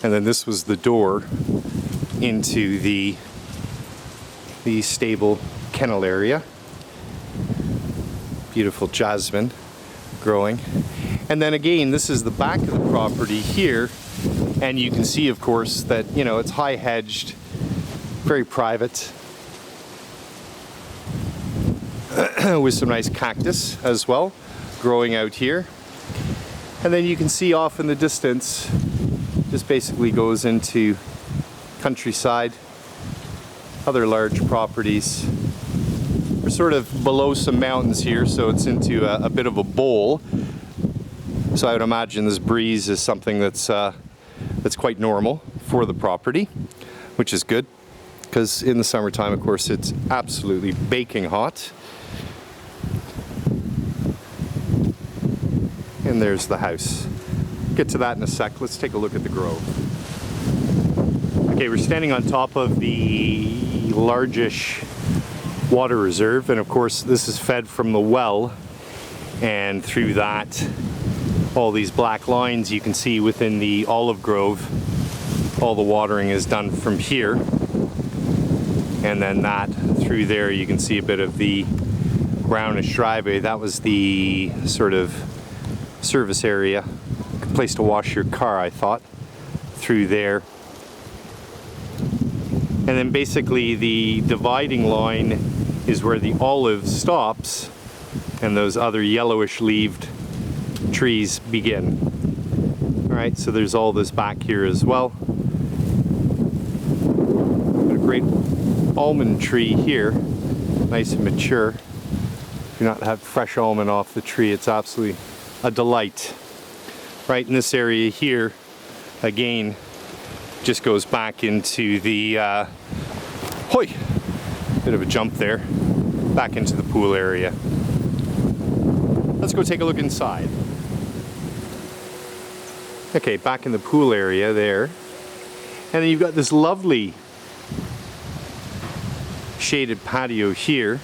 And then this was the door into the stable kennel area. Beautiful jasmine growing. And then again, this is the back of the property here, and you can see, of course, that, you know, it's high hedged, very private, with some nice cactus as well growing out here. And then you can see off in the distance, this basically goes into countryside, other large properties. We're sort of below some mountains here, so it's into a bit of a bowl. So I would imagine this breeze is something that's quite normal for the property, which is good, because in the summertime, of course, it's absolutely baking hot. And there's the house. Get to that in a sec. Let's take a look at the grove. Okay, we're standing on top of the largish water reserve, and of course this is fed from the well, and through that, all these black lines you can see within the olive grove, all the watering is done from here, and then that through there you can see a bit of the brownish driveway. That was the sort of service area, a place to wash your car, I thought, through there. And then basically the dividing line is where the olive stops and those other yellowish leaved trees begin. Alright, so there's all this back here as well. Got a great almond tree here, nice and mature. If you not have fresh almond off the tree, it's absolutely a delight. Right in this area here, again, just goes back into the bit of a jump there, back into the pool area. Let's go take a look inside. Okay, back in the pool area there, and then you've got this lovely shaded patio here,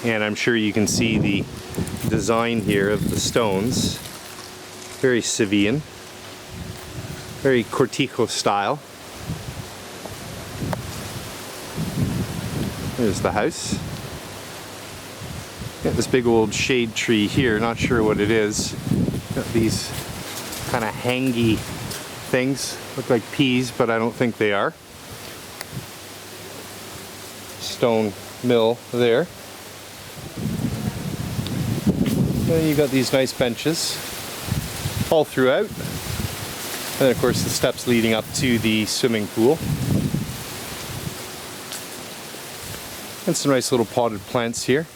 and I'm sure you can see the design here of the stones. Very Sevillian, very Cortijo style. There's the house. Got this big old shade tree here, not sure what it is. Got these kind of hangy things, look like peas, but I don't think they are. Stone mill there. And then you've got these nice benches all throughout. And then of course the steps leading up to the swimming pool. And some nice little potted plants here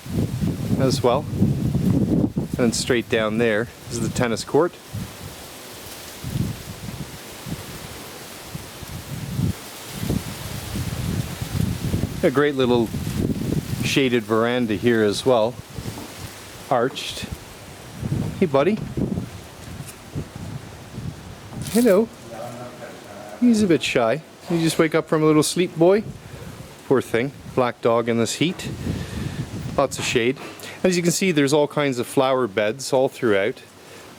as well. And then straight down there is the tennis court. A great little shaded veranda here as well, arched. Hey buddy. Hello. He's a bit shy. You just wake up from a little sleep, boy? Poor thing. Black dog in this heat. Lots of shade. As you can see, there's all kinds of flower beds all throughout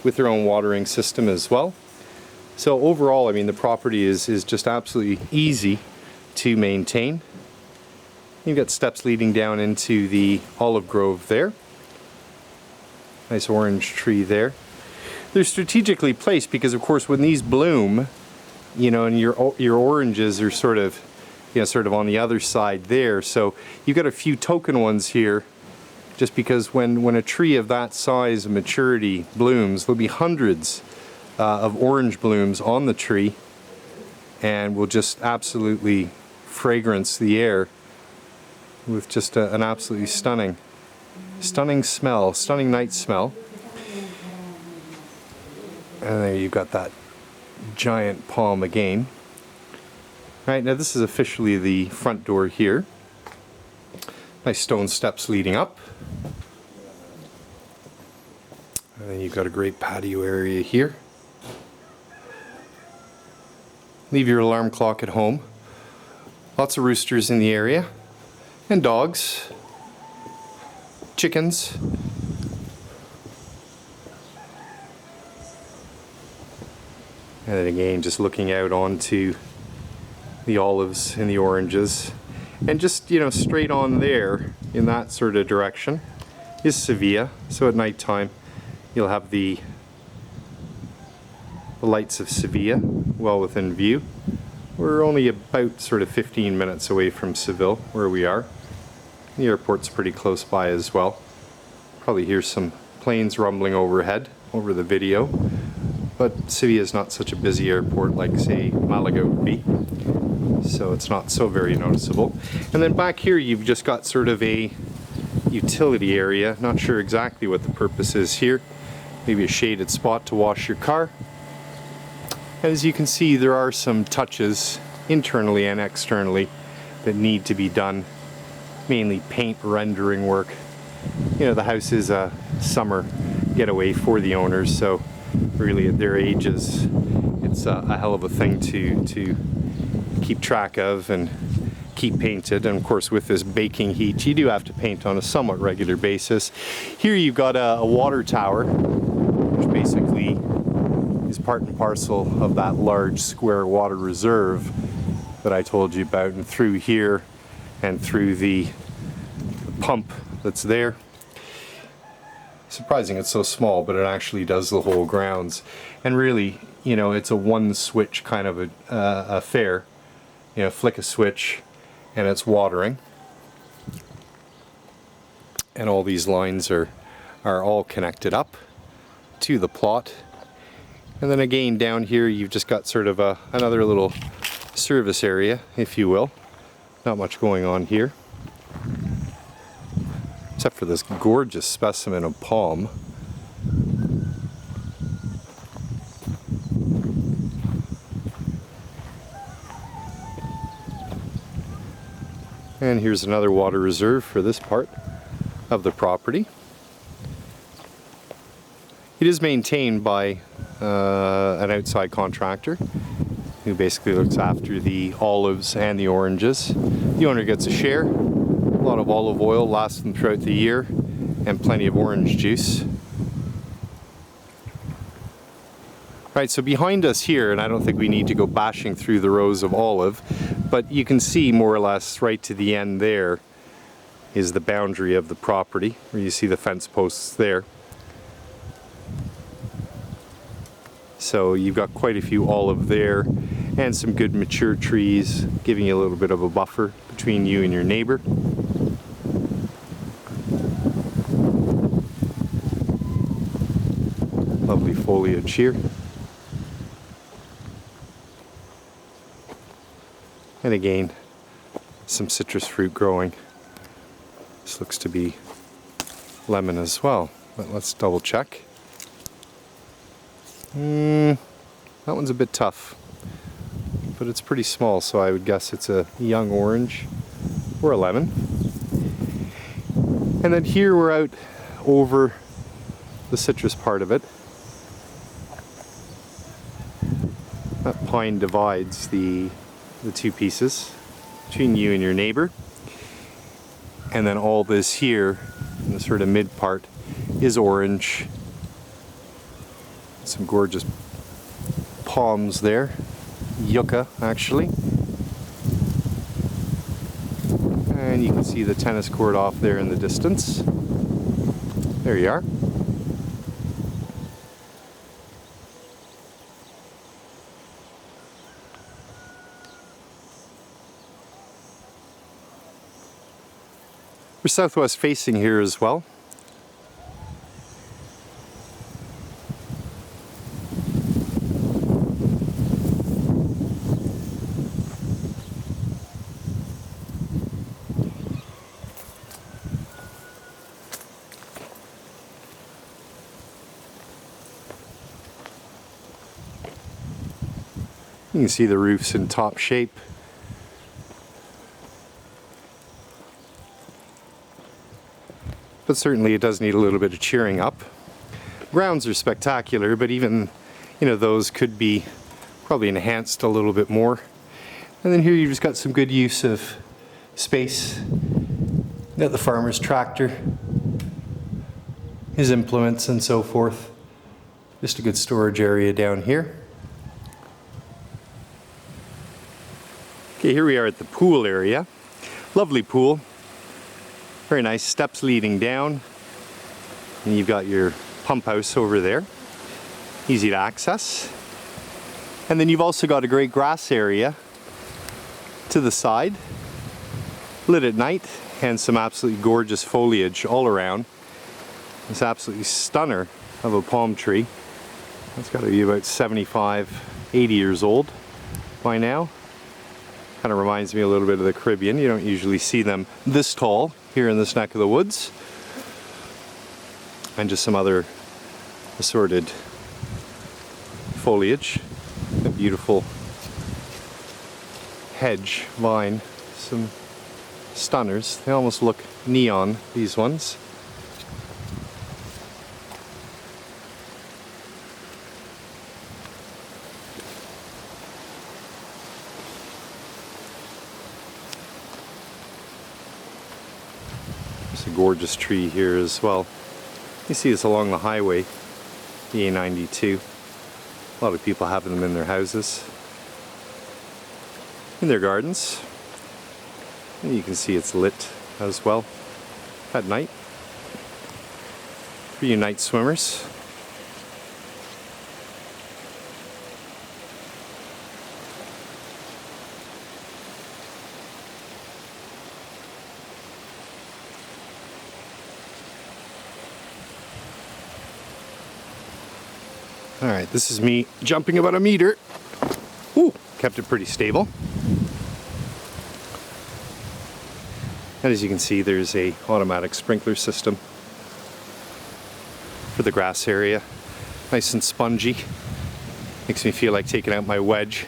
with their own watering system as well. So overall, I mean, the property is just absolutely easy to maintain. You've got steps leading down into the olive grove there. Nice orange tree there. They're strategically placed because, of course, when these bloom, you know, and your oranges are sort of, you know, sort of on the other side there. So you've got a few token ones here, just because when a tree of that size and maturity blooms, there'll be hundreds of orange blooms on the tree, and will just absolutely fragrance the air with just an absolutely stunning smell, stunning night smell. And there you've got that giant palm again. Right, now this is officially the front door here. Nice stone steps leading up. And then you've got a great patio area here. Leave your alarm clock at home. Lots of roosters in the area. And dogs. Chickens. And then again, just looking out onto the olives and the oranges. And just, you know, straight on there in that sort of direction is Seville. So at night time you'll have the lights of Seville well within view. We're only about sort of 15 minutes away from Seville where we are. The airport's pretty close by as well. Probably hear some planes rumbling overhead over the video. But Seville is not such a busy airport like, say, Malaga would be. So it's not so very noticeable. And then back here you've just got sort of a utility area. Not sure exactly what the purpose is here. Maybe a shaded spot to wash your car. And as you can see, there are some touches internally and externally that need to be done. Mainly paint rendering work. You know, the house is a summer getaway for the owners, so really at their ages it's a hell of a thing to keep track of and keep painted. And of course with this baking heat you do have to paint on a somewhat regular basis. Here you've got a water tower, which basically is part and parcel of that large square water reserve that I told you about, and through here and through the pump that's there. Surprising it's so small, but it actually does the whole grounds. And really, you know, it's a one switch kind of a affair. You know, flick a switch and it's watering. And all these lines are all connected up to the plot. And then again down here you've just got sort of another little service area, if you will. Not much going on here, except for this gorgeous specimen of palm. And here's another water reserve for this part of the property. It is maintained by an outside contractor who basically looks after the olives and the oranges. The owner gets a share. A lot of olive oil lasts them throughout the year, and plenty of orange juice. Right, so behind us here, and I don't think we need to go bashing through the rows of olive, but you can see more or less right to the end there is the boundary of the property, where you see the fence posts there. So you've got quite a few olive there, and some good mature trees, giving you a little bit of a buffer between you and your neighbor. Lovely foliage here. And again, some citrus fruit growing. This looks to be lemon as well, but let's double check. That one's a bit tough, but it's pretty small, so I would guess it's a young orange or a lemon. And then here we're out over the citrus part of it. That pine divides the two pieces between you and your neighbor. And then all this here, in the sort of mid part, is orange. Some gorgeous palms there. Yucca, actually. And you can see the tennis court off there in the distance. There you are. We're southwest facing here as well. You can see the roof's in top shape. But certainly it does need a little bit of cheering up. Grounds are spectacular, but even, you know, those could be probably enhanced a little bit more. And then here you've just got some good use of space. Got the farmer's tractor, his implements and so forth. Just a good storage area down here. Okay, here we are at the pool area. Lovely pool. Very nice, steps leading down. And you've got your pump house over there. Easy to access. And then you've also got a great grass area to the side. Lit at night, and some absolutely gorgeous foliage all around. This absolutely stunner of a palm tree. It's got to be about 75, 80 years old by now. Kind of reminds me a little bit of the Caribbean. You don't usually see them this tall here in this neck of the woods. And just some other assorted foliage. A beautiful hedge vine. Some stunners. They almost look neon, these ones. There's a gorgeous tree here as well. You see this along the highway, the A92. A lot of people having them in their houses, in their gardens. And you can see it's lit as well at night for you night swimmers. Alright, this is me jumping about a meter. Ooh, kept it pretty stable. And as you can see, there's a automatic sprinkler system for the grass area. Nice and spongy. Makes me feel like taking out my wedge,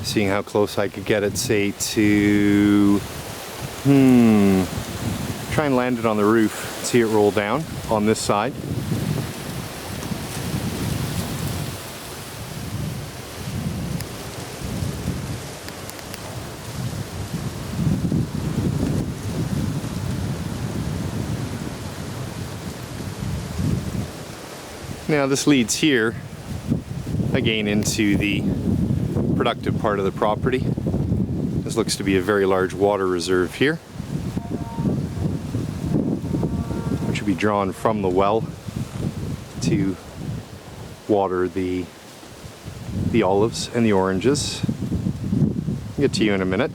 seeing how close I could get it, say to... Try and land it on the roof, see it roll down on this side. Now this leads here again into the productive part of the property. This looks to be a very large water reserve here, which will be drawn from the well to water the olives and the oranges. I'll get to you in a minute.